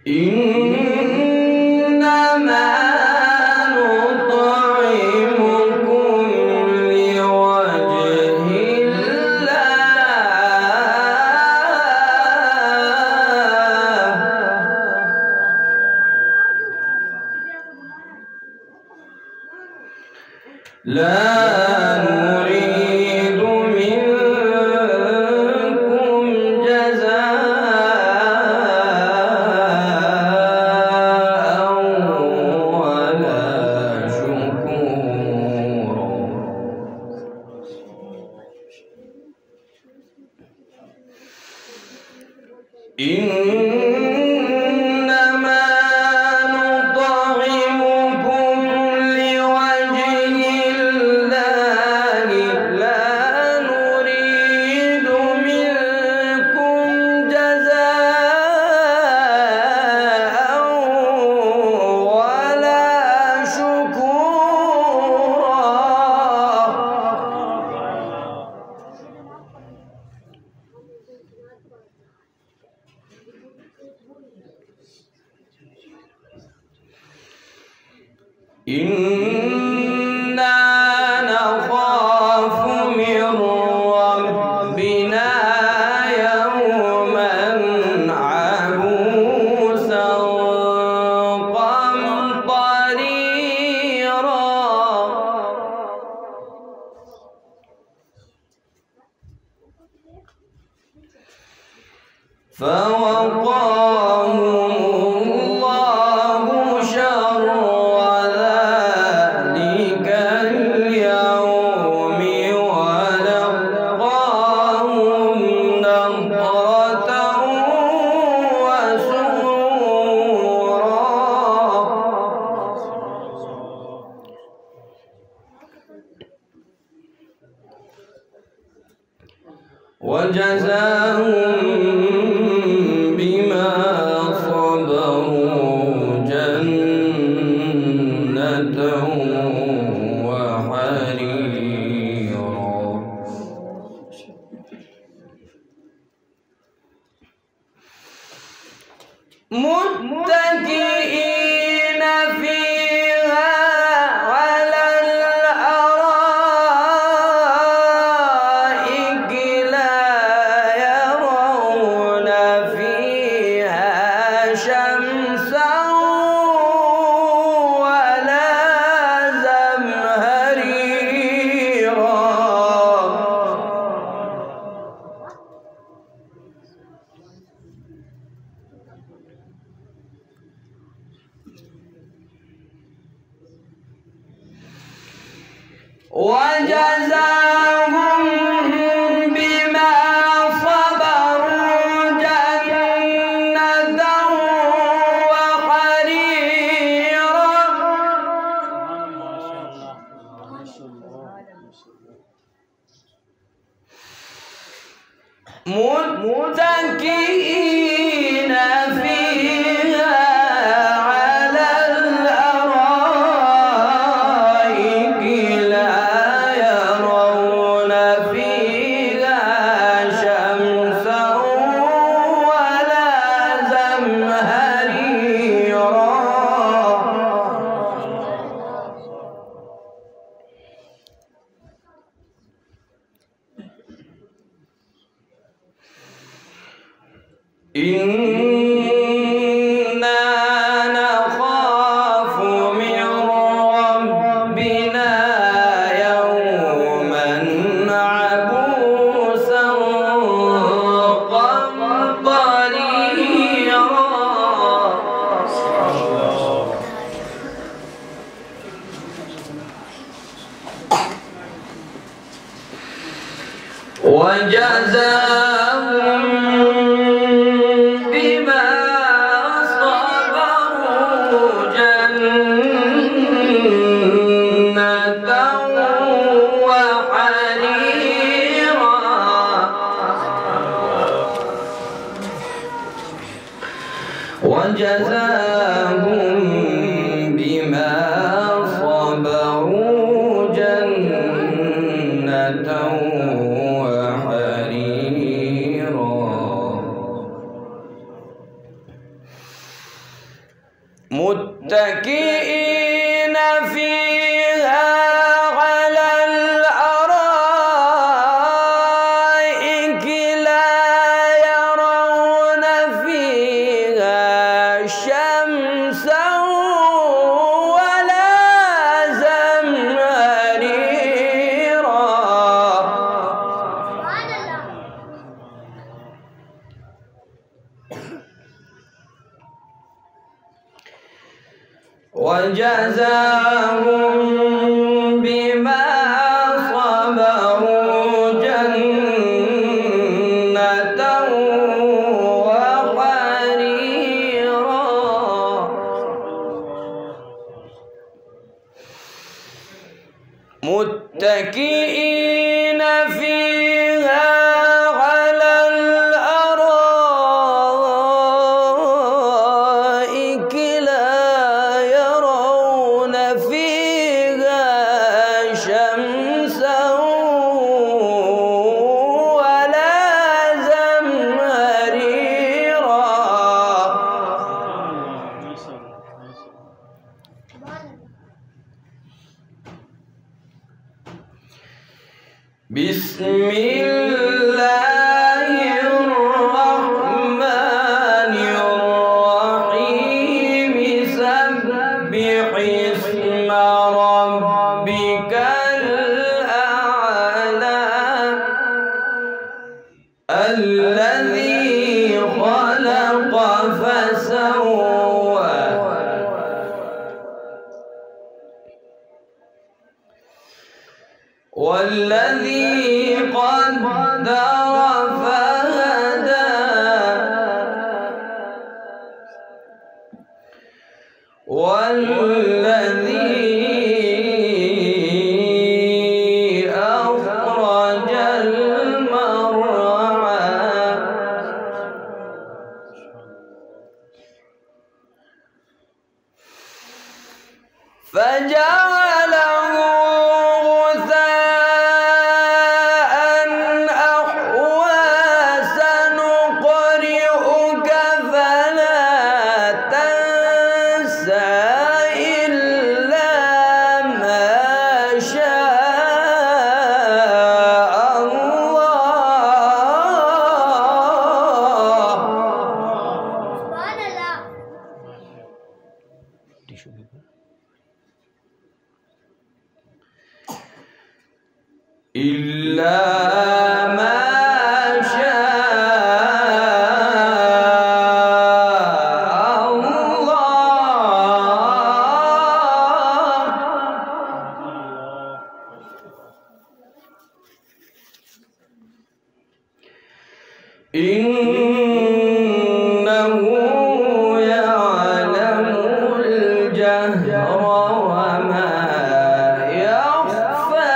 إنما نطعمكم لوجه الله لا نريد منكم جزاء ولا شكورا. إنما نطعمكم لوجه الله لا نريد منكم جزاء ولا شكورا. إنا نخاف من ربنا يوما عبوسا قمطريرا. فوقاهم الله شر ذلك اليوم ولقاهم نضرة وسرورا. وجزاهم بما صبروا جنة وحريرا. متكئين فيها على الأرائك لا يرون فيها شمسا ولا زمهريرا. وجزاهم بما صبروا جنة وحريرا. متكئين فيها على الأرائك لا يرون فيها شمسا ولا زمهريرا. إنا نخاف من ربنا يوما عبوسا قمطريرا. وجزاهم بما صبروا جنة وحريرا. وجزاهم بما صبروا جنة وحريرا. متكئين فيها على الأرائك لا يرون فيها شمسا ولا زمهريرا. وجزاهم بما صبروا جنة وحريرا. متكئين فيها على الأرائك لا يرون فيها شمسا ولا زمهريرا. بسم الله الرحمن الرحيم. سبح اسم ربك الأعلى الذي خلق فسوى والذي قدر فهدى والذي أخرج المرعى فجعله غثاء أحوى. سنقرئك فلا تنسى إلا ما شاء الله. إلا ما شاء الله. إنه يعلم الجهر وما يخفى.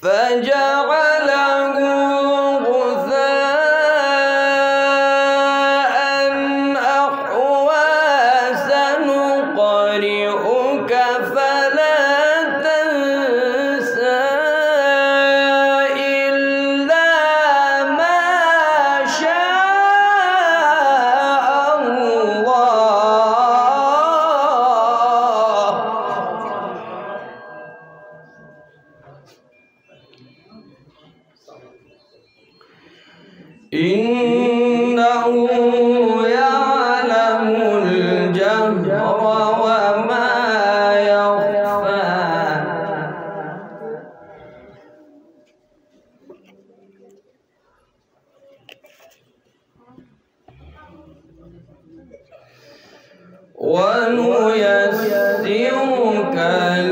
فجعله غثاء أحوى. سنقرئك فلا تنسى إلا ما شاء الله. إنه يعلم الجهر وما يخفى. ونيسرك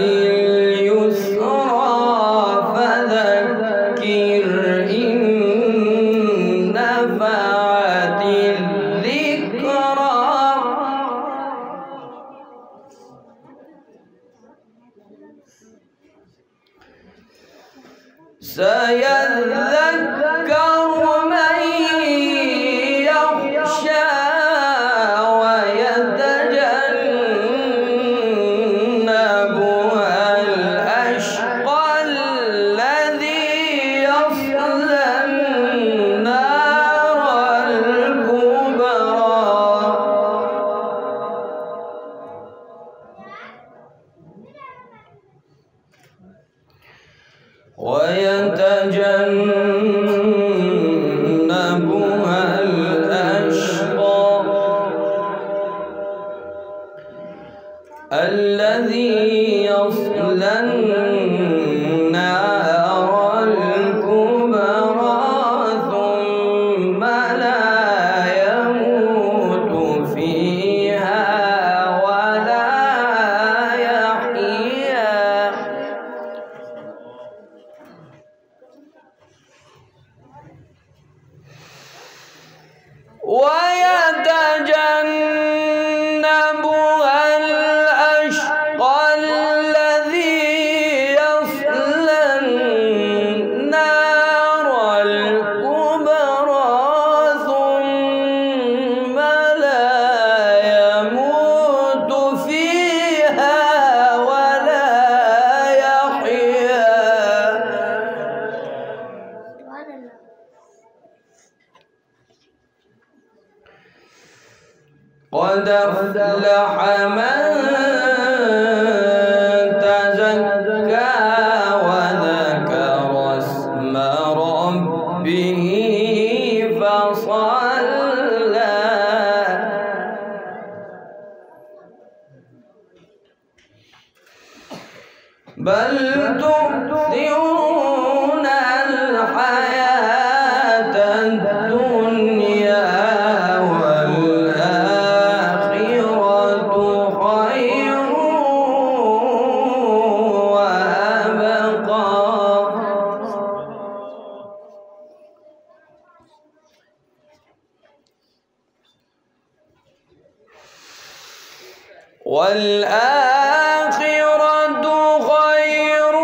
لليسرى فذكر إن نفعت الذكرى. سيذكر من يخشى ويتجنبها الأشقى ويتجنبها الأشقى الذي يصلى النار الكبرى ثم لا يموت فيها ولا يحيا. ويتجنبها الأشقى الذي يصلى النار الكبرى ثم لا يموت فيها ولا يحيا. قد أفلح من تزكى وذكر اسم ربه فصلى بل تؤثرون الحياة الدنيا والآخرة خير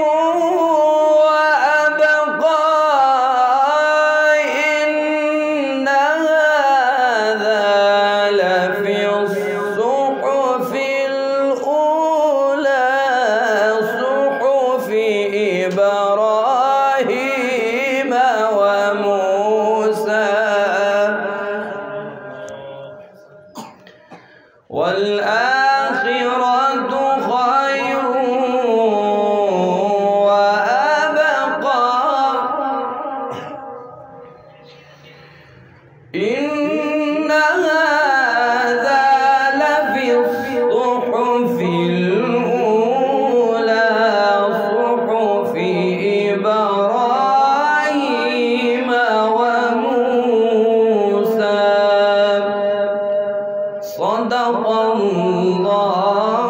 وأبقى إن هذا لفي الصحف الأولى صحف إبراهيم وموسى. والآخرة خير وأبقى إن هذا لفي الصحف الأولى صحف إبراهيم وموسى. صدق الله